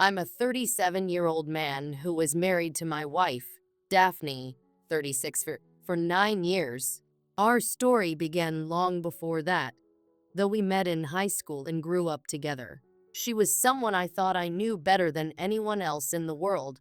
I'm a 37-year-old man who was married to my wife, Daphne, 36, for 9 years. Our story began long before that, though we met in high school and grew up together. She was someone I thought I knew better than anyone else in the world,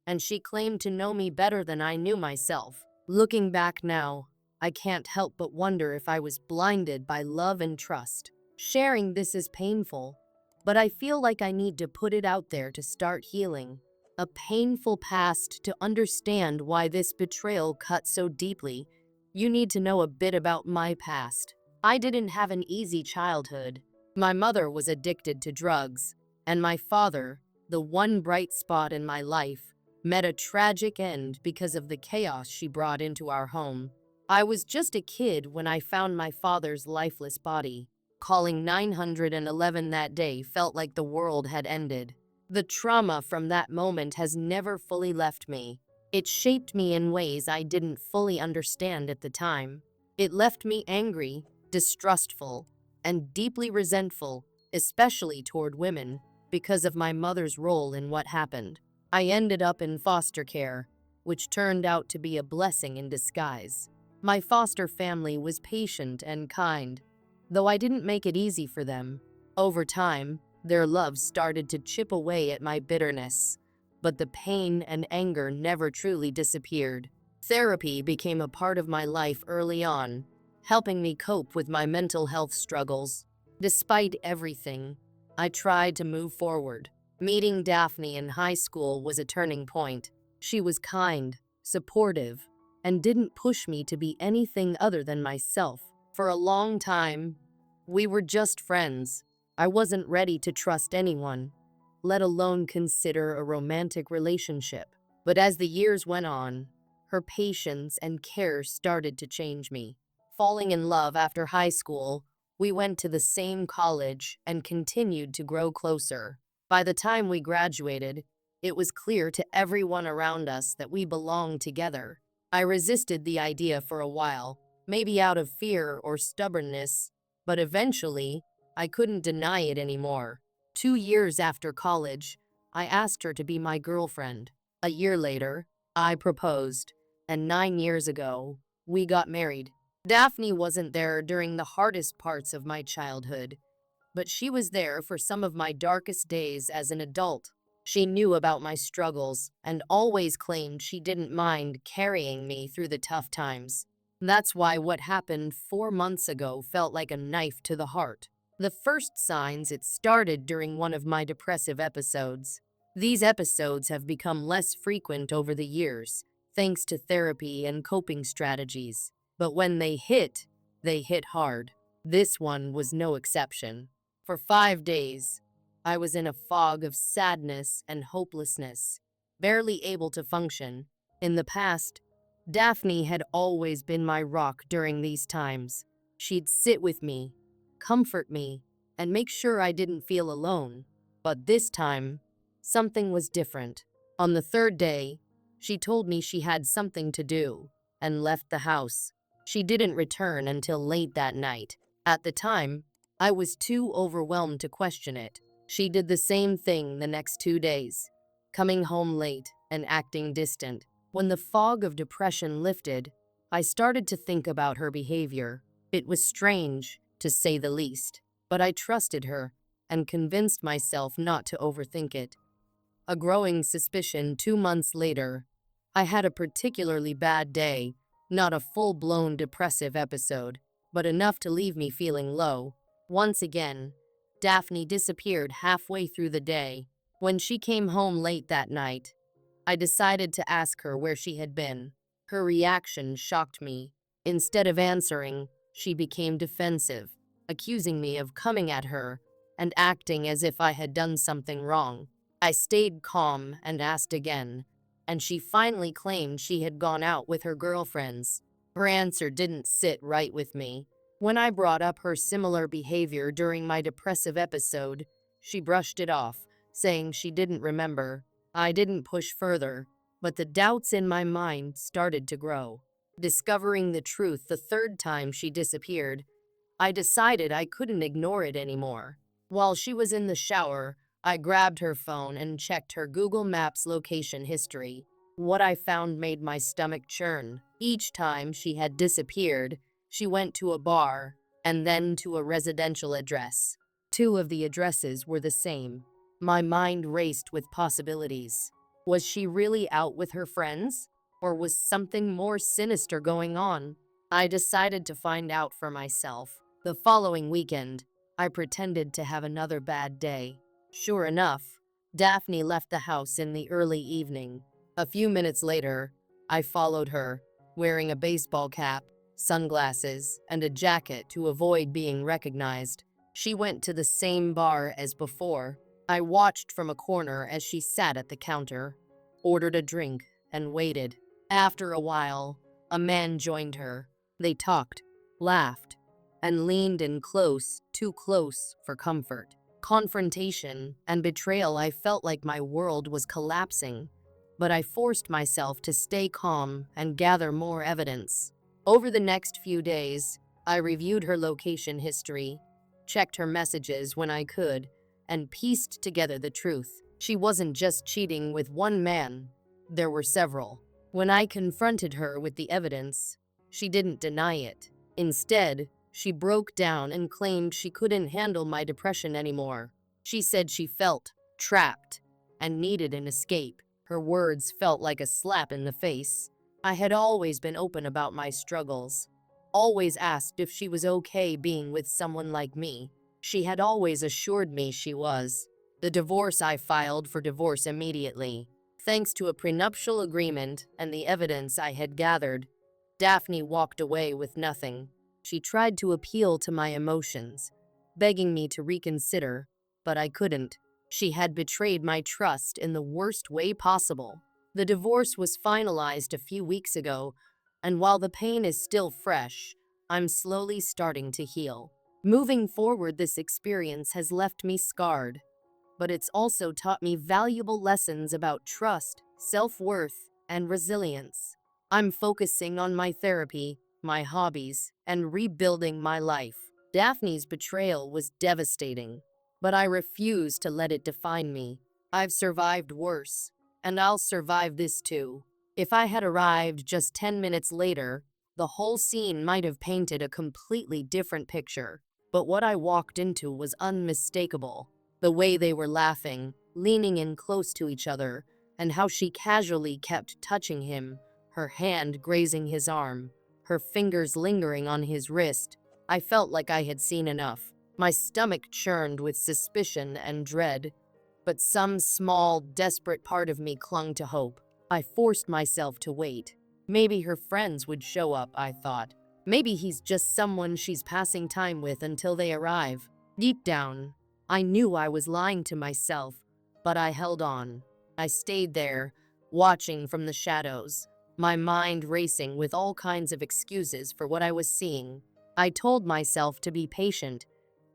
and she claimed to know me better than I knew myself. Looking back now, I can't help but wonder if I was blinded by love and trust. Sharing this is painful, but I feel like I need to put it out there to start healing. A painful past to understand why this betrayal cut so deeply. You need to know a bit about my past. I didn't have an easy childhood. My mother was addicted to drugs, and my father, the one bright spot in my life, met a tragic end because of the chaos she brought into our home. I was just a kid when I found my father's lifeless body. Calling 911 that day felt like the world had ended. The trauma from that moment has never fully left me. It shaped me in ways I didn't fully understand at the time. It left me angry, distrustful, and deeply resentful, especially toward women, because of my mother's role in what happened. I ended up in foster care, which turned out to be a blessing in disguise. My foster family was patient and kind, though I didn't make it easy for them. Over time, their love started to chip away at my bitterness, but the pain and anger never truly disappeared. Therapy became a part of my life early on, helping me cope with my mental health struggles. Despite everything, I tried to move forward. Meeting Daphne in high school was a turning point. She was kind, supportive, and didn't push me to be anything other than myself. For a long time, we were just friends. I wasn't ready to trust anyone, let alone consider a romantic relationship. But as the years went on, her patience and care started to change me. Falling in love after high school, we went to the same college and continued to grow closer. By the time we graduated, it was clear to everyone around us that we belonged together. I resisted the idea for a while, maybe out of fear or stubbornness, but eventually, I couldn't deny it anymore. 2 years after college, I asked her to be my girlfriend. A year later, I proposed, and 9 years ago, we got married. Daphne wasn't there during the hardest parts of my childhood, but she was there for some of my darkest days as an adult. She knew about my struggles and always claimed she didn't mind carrying me through the tough times. That's why what happened 4 months ago felt like a knife to the heart. The first signs it started during one of my depressive episodes. These episodes have become less frequent over the years, thanks to therapy and coping strategies. But when they hit hard. This one was no exception. For 5 days, I was in a fog of sadness and hopelessness, barely able to function. In the past, Daphne had always been my rock during these times. She'd sit with me, comfort me, and make sure I didn't feel alone. But this time, something was different. On the third day, she told me she had something to do and left the house. She didn't return until late that night. At the time, I was too overwhelmed to question it. She did the same thing the next 2 days, coming home late and acting distant. When the fog of depression lifted, I started to think about her behavior. It was strange, to say the least, but I trusted her and convinced myself not to overthink it. A growing suspicion 2 months later, I had a particularly bad day, not a full-blown depressive episode, but enough to leave me feeling low. Once again, Daphne disappeared halfway through the day. When she came home late that night, I decided to ask her where she had been. Her reaction shocked me. Instead of answering, she became defensive, accusing me of coming at her and acting as if I had done something wrong. I stayed calm and asked again, and she finally claimed she had gone out with her girlfriends. Her answer didn't sit right with me. When I brought up her similar behavior during my depressive episode, she brushed it off, saying she didn't remember. I didn't push further, but the doubts in my mind started to grow. Discovering the truth the third time she disappeared, I decided I couldn't ignore it anymore. While she was in the shower, I grabbed her phone and checked her Google Maps location history. What I found made my stomach churn. Each time she had disappeared, she went to a bar and then to a residential address. Two of the addresses were the same. My mind raced with possibilities. Was she really out with her friends? Or was something more sinister going on? I decided to find out for myself. The following weekend, I pretended to have another bad day. Sure enough, Daphne left the house in the early evening. A few minutes later, I followed her, wearing a baseball cap, sunglasses, and a jacket to avoid being recognized. She went to the same bar as before. I watched from a corner as she sat at the counter, ordered a drink, and waited. After a while, a man joined her. They talked, laughed, and leaned in close, too close for comfort. Confrontation and betrayal. I felt like my world was collapsing, but I forced myself to stay calm and gather more evidence. Over the next few days, I reviewed her location history, checked her messages when I could, and pieced together the truth. She wasn't just cheating with one man, there were several. When I confronted her with the evidence, she didn't deny it. Instead, she broke down and claimed she couldn't handle my depression anymore. She said she felt trapped and needed an escape. Her words felt like a slap in the face. I had always been open about my struggles, always asked if she was okay being with someone like me. She had always assured me she was. The divorce. I filed for divorce immediately. Thanks to a prenuptial agreement and the evidence I had gathered, Daphne walked away with nothing. She tried to appeal to my emotions, begging me to reconsider, but I couldn't. She had betrayed my trust in the worst way possible. The divorce was finalized a few weeks ago, and while the pain is still fresh, I'm slowly starting to heal. Moving forward, this experience has left me scarred, but it's also taught me valuable lessons about trust, self-worth, and resilience. I'm focusing on my therapy, my hobbies, and rebuilding my life. Daphne's betrayal was devastating, but I refuse to let it define me. I've survived worse, and I'll survive this too. If I had arrived just 10 minutes later, the whole scene might have painted a completely different picture. But what I walked into was unmistakable. The way they were laughing, leaning in close to each other, and how she casually kept touching him, her hand grazing his arm, her fingers lingering on his wrist. I felt like I had seen enough. My stomach churned with suspicion and dread, but some small, desperate part of me clung to hope. I forced myself to wait. Maybe her friends would show up, I thought. Maybe he's just someone she's passing time with until they arrive. Deep down, I knew I was lying to myself, but I held on. I stayed there, watching from the shadows, my mind racing with all kinds of excuses for what I was seeing. I told myself to be patient,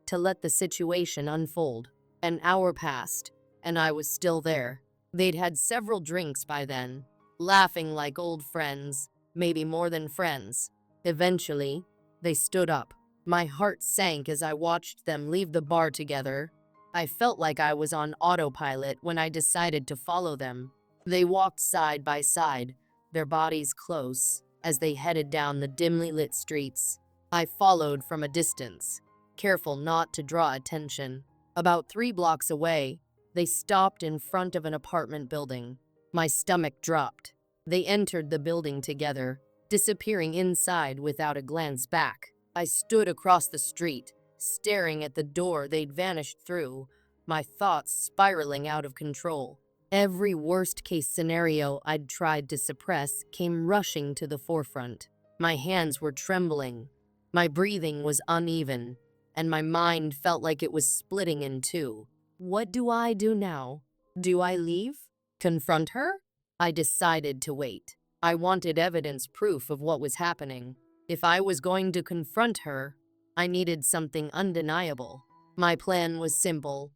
to let the situation unfold. An hour passed, and I was still there. They'd had several drinks by then, laughing like old friends, maybe more than friends. Eventually, they stood up. My heart sank as I watched them leave the bar together. I felt like I was on autopilot when I decided to follow them. They walked side by side, their bodies close, as they headed down the dimly lit streets. I followed from a distance, careful not to draw attention. About 3 blocks away, they stopped in front of an apartment building. My stomach dropped. They entered the building together, disappearing inside without a glance back. I stood across the street, staring at the door they'd vanished through, my thoughts spiraling out of control. Every worst-case scenario I'd tried to suppress came rushing to the forefront. My hands were trembling, my breathing was uneven, and my mind felt like it was splitting in two. What do I do now? Do I leave? Confront her? I decided to wait. I wanted evidence, proof of what was happening. If I was going to confront her, I needed something undeniable. My plan was simple.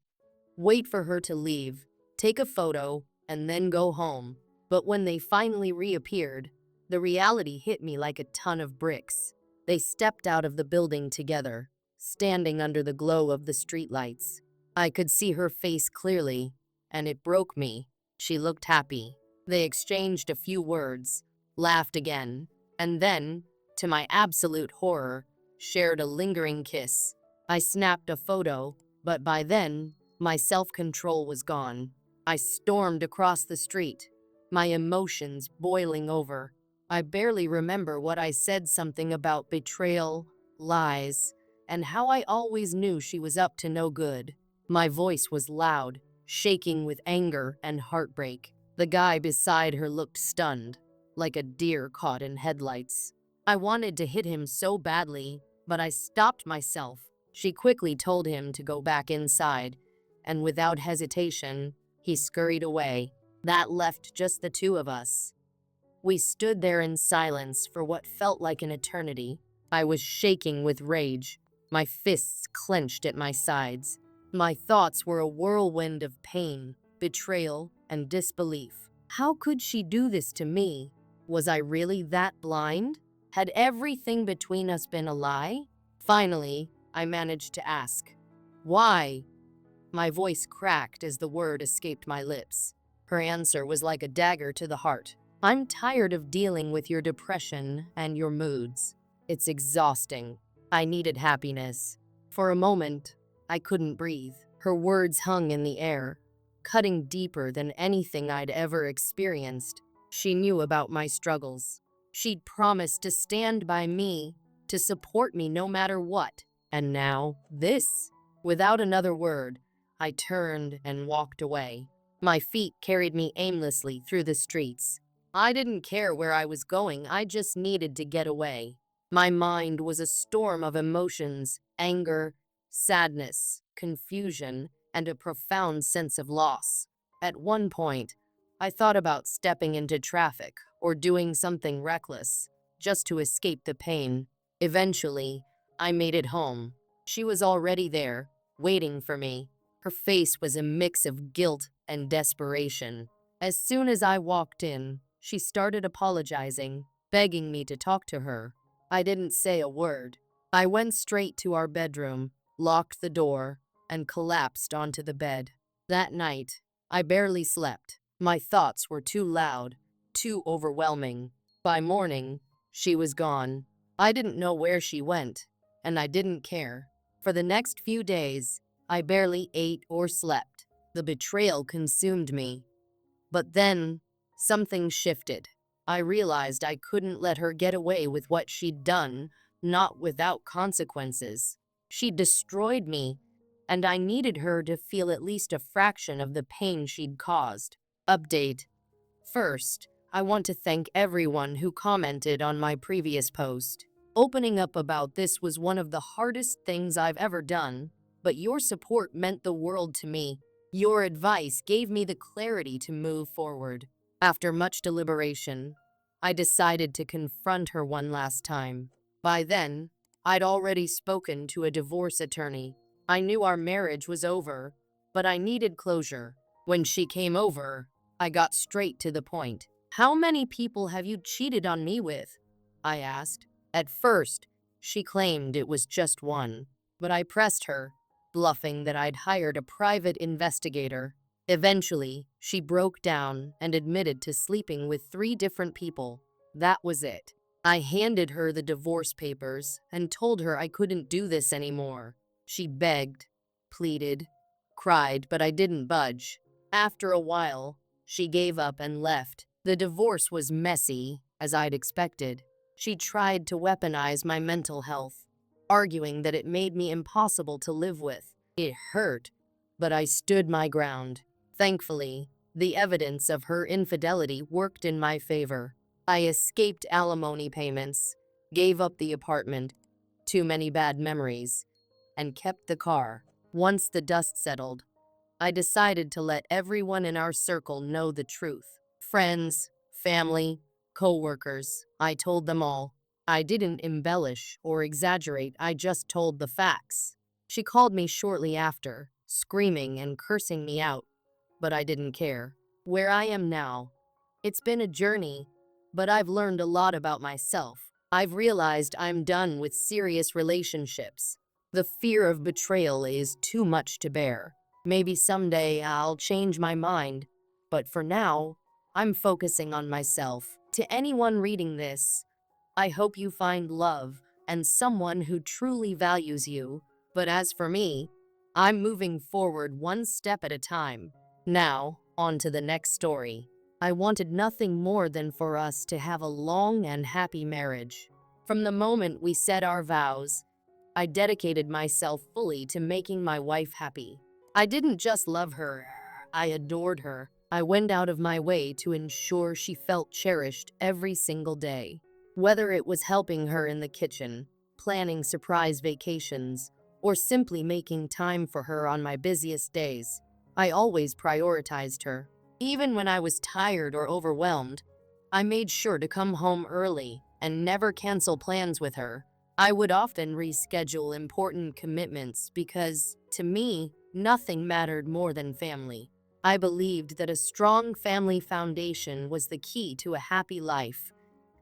Wait for her to leave, take a photo, and then go home. But when they finally reappeared, the reality hit me like a ton of bricks. They stepped out of the building together, standing under the glow of the streetlights. I could see her face clearly, and it broke me. She looked happy. They exchanged a few words, laughed again, and then, to my absolute horror, shared a lingering kiss. I snapped a photo, but by then, my self-control was gone. I stormed across the street, my emotions boiling over. I barely remember what I said, something about betrayal, lies, and how I always knew she was up to no good. My voice was loud, shaking with anger and heartbreak. The guy beside her looked stunned, like a deer caught in headlights. I wanted to hit him so badly, but I stopped myself. She quickly told him to go back inside, and without hesitation, he scurried away. That left just the two of us. We stood there in silence for what felt like an eternity. I was shaking with rage, my fists clenched at my sides. My thoughts were a whirlwind of pain, betrayal, and disbelief. How could she do this to me? Was I really that blind? Had everything between us been a lie? Finally, I managed to ask, "Why?" My voice cracked as the word escaped my lips. Her answer was like a dagger to the heart. "I'm tired of dealing with your depression and your moods. It's exhausting. I needed happiness." For a moment, I couldn't breathe. Her words hung in the air, cutting deeper than anything I'd ever experienced. She knew about my struggles. She'd promised to stand by me, to support me no matter what. And now, this? Without another word, I turned and walked away. My feet carried me aimlessly through the streets. I didn't care where I was going, I just needed to get away. My mind was a storm of emotions, anger, sadness, confusion, and a profound sense of loss. At one point, I thought about stepping into traffic or doing something reckless, just to escape the pain. Eventually, I made it home. She was already there, waiting for me. Her face was a mix of guilt and desperation. As soon as I walked in, she started apologizing, begging me to talk to her. I didn't say a word. I went straight to our bedroom, locked the door, and collapsed onto the bed. That night, I barely slept. My thoughts were too loud, too overwhelming. By morning, she was gone. I didn't know where she went, and I didn't care. For the next few days, I barely ate or slept. The betrayal consumed me. But then, something shifted. I realized I couldn't let her get away with what she'd done, not without consequences. She destroyed me, and I needed her to feel at least a fraction of the pain she'd caused. Update. First, I want to thank everyone who commented on my previous post. Opening up about this was one of the hardest things I've ever done, but your support meant the world to me. Your advice gave me the clarity to move forward. After much deliberation, I decided to confront her one last time. By then, I'd already spoken to a divorce attorney. I knew our marriage was over, but I needed closure. When she came over, I got straight to the point. "How many people have you cheated on me with?" I asked. At first, she claimed it was just one, but I pressed her, bluffing that I'd hired a private investigator. Eventually, she broke down and admitted to sleeping with 3 different people. That was it. I handed her the divorce papers and told her I couldn't do this anymore. She begged, pleaded, cried, but I didn't budge. After a while, she gave up and left. The divorce was messy, as I'd expected. She tried to weaponize my mental health, arguing that it made me impossible to live with. It hurt, but I stood my ground. Thankfully, the evidence of her infidelity worked in my favor. I escaped alimony payments, gave up the apartment, too many bad memories, and kept the car. Once the dust settled, I decided to let everyone in our circle know the truth. Friends, family, co-workers, I told them all. I didn't embellish or exaggerate, I just told the facts. She called me shortly after, screaming and cursing me out, but I didn't care. Where I am now, it's been a journey, but I've learned a lot about myself. I've realized I'm done with serious relationships. The fear of betrayal is too much to bear. Maybe someday I'll change my mind, but for now, I'm focusing on myself. To anyone reading this, I hope you find love and someone who truly values you. But as for me, I'm moving forward one step at a time. Now, on to the next story. I wanted nothing more than for us to have a long and happy marriage. From the moment we said our vows, I dedicated myself fully to making my wife happy. I didn't just love her, I adored her. I went out of my way to ensure she felt cherished every single day. Whether it was helping her in the kitchen, planning surprise vacations, or simply making time for her on my busiest days, I always prioritized her. Even when I was tired or overwhelmed, I made sure to come home early and never cancel plans with her. I would often reschedule important commitments because, to me, nothing mattered more than family. I believed that a strong family foundation was the key to a happy life,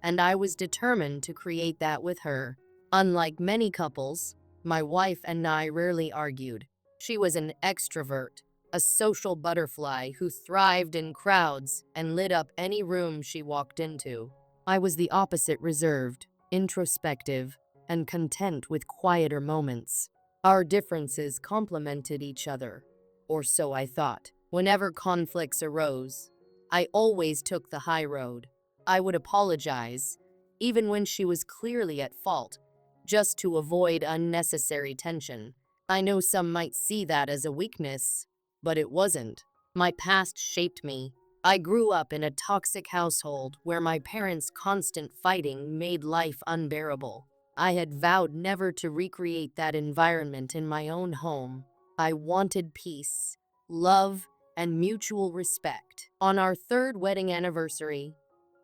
and I was determined to create that with her. Unlike many couples, my wife and I rarely argued. She was an extrovert, a social butterfly who thrived in crowds and lit up any room she walked into. I was the opposite, reserved, introspective, and content with quieter moments. Our differences complemented each other, or so I thought. Whenever conflicts arose, I always took the high road. I would apologize, even when she was clearly at fault, just to avoid unnecessary tension. I know some might see that as a weakness, but it wasn't. My past shaped me. I grew up in a toxic household where my parents' constant fighting made life unbearable. I had vowed never to recreate that environment in my own home. I wanted peace, love, and mutual respect. On our third wedding anniversary,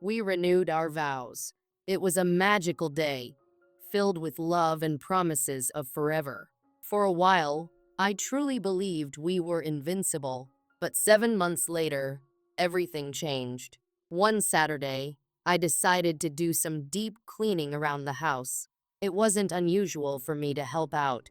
we renewed our vows. It was a magical day, filled with love and promises of forever. For a while, I truly believed we were invincible, but 7 months later, everything changed. One Saturday, I decided to do some deep cleaning around the house. It wasn't unusual for me to help out,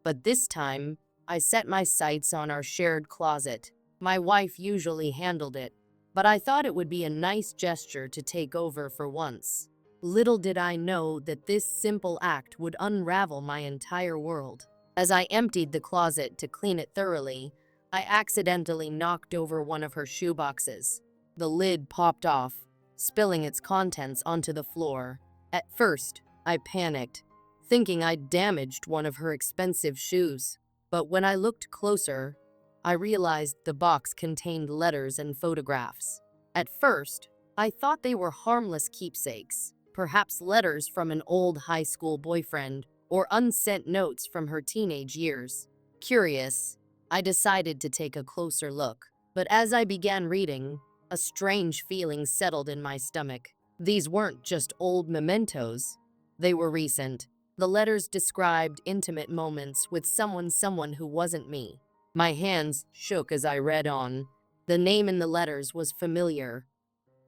but this time, I set my sights on our shared closet. My wife usually handled it, but I thought it would be a nice gesture to take over for once. Little did I know that this simple act would unravel my entire world. As I emptied the closet to clean it thoroughly, I accidentally knocked over one of her shoeboxes. The lid popped off, spilling its contents onto the floor. At first, I panicked, thinking I'd damaged one of her expensive shoes. But when I looked closer, I realized the box contained letters and photographs. At first, I thought they were harmless keepsakes, perhaps letters from an old high school boyfriend or unsent notes from her teenage years. Curious, I decided to take a closer look. But as I began reading, a strange feeling settled in my stomach. These weren't just old mementos, they were recent. The letters described intimate moments with someone who wasn't me. My hands shook as I read on. The name in the letters was familiar.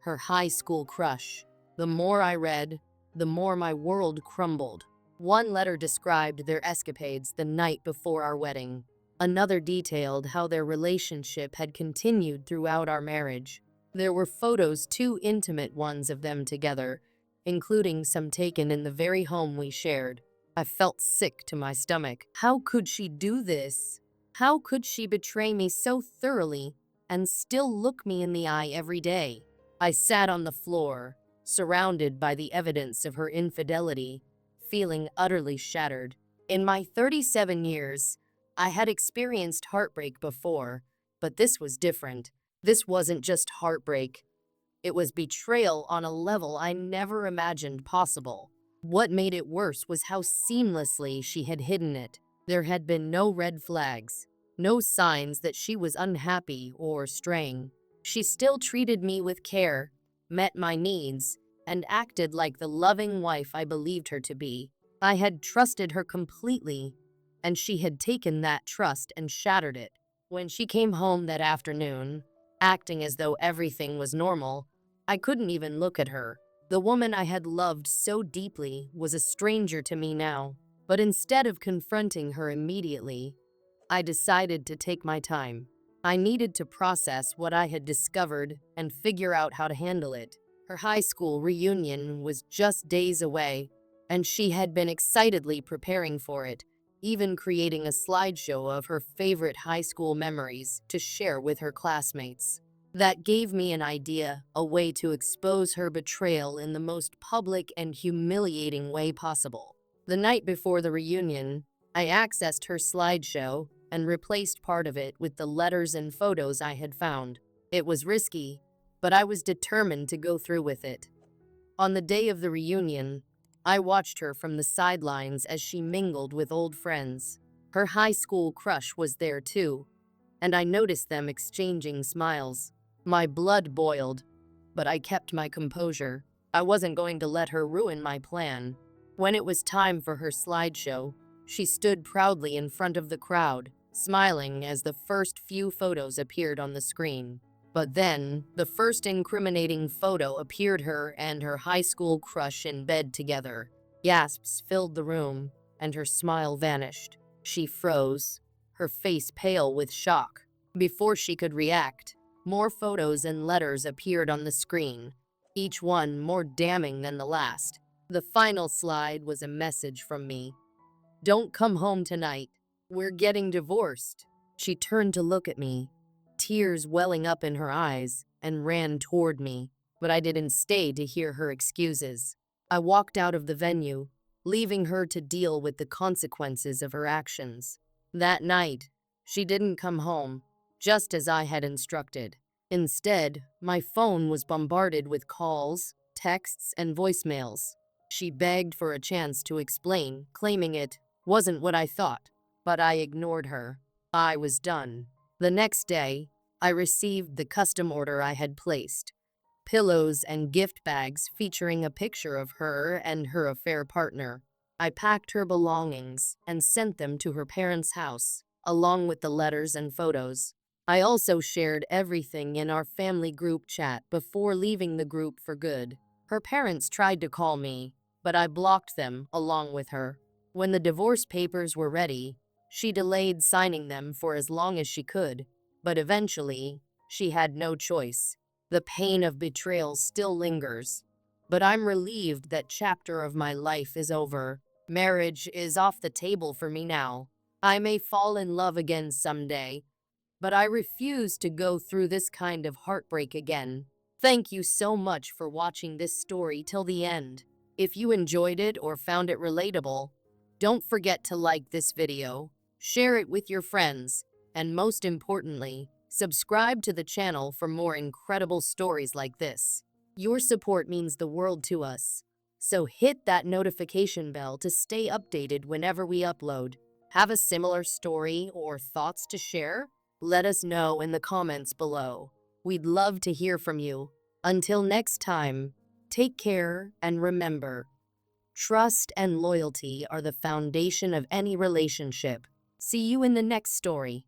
Her high school crush. The more I read, the more my world crumbled. One letter described their escapades the night before our wedding. Another detailed how their relationship had continued throughout our marriage. There were photos, two intimate ones of them together, including some taken in the very home we shared. I felt sick to my stomach. How could she do this? How could she betray me so thoroughly and still look me in the eye every day? I sat on the floor, surrounded by the evidence of her infidelity, feeling utterly shattered. In my 37 years, I had experienced heartbreak before, but this was different. This wasn't just heartbreak. It was betrayal on a level I never imagined possible. What made it worse was how seamlessly she had hidden it. There had been no red flags, no signs that she was unhappy or straying. She still treated me with care, met my needs, and acted like the loving wife I believed her to be. I had trusted her completely, and she had taken that trust and shattered it. When she came home that afternoon, acting as though everything was normal, I couldn't even look at her. The woman I had loved so deeply was a stranger to me now. But instead of confronting her immediately, I decided to take my time. I needed to process what I had discovered and figure out how to handle it. Her high school reunion was just days away, and she had been excitedly preparing for it, even creating a slideshow of her favorite high school memories to share with her classmates. That gave me an idea, a way to expose her betrayal in the most public and humiliating way possible. The night before the reunion, I accessed her slideshow and replaced part of it with the letters and photos I had found. It was risky, but I was determined to go through with it. On the day of the reunion, I watched her from the sidelines as she mingled with old friends. Her high school crush was there too, and I noticed them exchanging smiles. My blood boiled, but I kept my composure. I wasn't going to let her ruin my plan. When it was time for her slideshow, she stood proudly in front of the crowd, smiling as the first few photos appeared on the screen. But then, the first incriminating photo appeared, her and her high school crush in bed together. Gasps filled the room, and her smile vanished. She froze, her face pale with shock. Before she could react, more photos and letters appeared on the screen, each one more damning than the last. The final slide was a message from me. "Don't come home tonight. We're getting divorced." She turned to look at me, tears welling up in her eyes, and ran toward me, but I didn't stay to hear her excuses. I walked out of the venue, leaving her to deal with the consequences of her actions. That night, she didn't come home, just as I had instructed. Instead, my phone was bombarded with calls, texts, and voicemails. She begged for a chance to explain, claiming it wasn't what I thought, but I ignored her. I was done. The next day, I received the custom order I had placed: pillows and gift bags featuring a picture of her and her affair partner. I packed her belongings and sent them to her parents' house, along with the letters and photos. I also shared everything in our family group chat before leaving the group for good. Her parents tried to call me, but I blocked them along with her. When the divorce papers were ready, she delayed signing them for as long as she could, but eventually, she had no choice. The pain of betrayal still lingers, but I'm relieved that chapter of my life is over. Marriage is off the table for me now. I may fall in love again someday, but I refuse to go through this kind of heartbreak again. Thank you so much for watching this story till the end. If you enjoyed it or found it relatable, don't forget to like this video, share it with your friends, and most importantly, subscribe to the channel for more incredible stories like this. Your support means the world to us, so hit that notification bell to stay updated whenever we upload. Have a similar story or thoughts to share? Let us know in the comments below. We'd love to hear from you. Until next time, take care and remember, trust and loyalty are the foundation of any relationship. See you in the next story.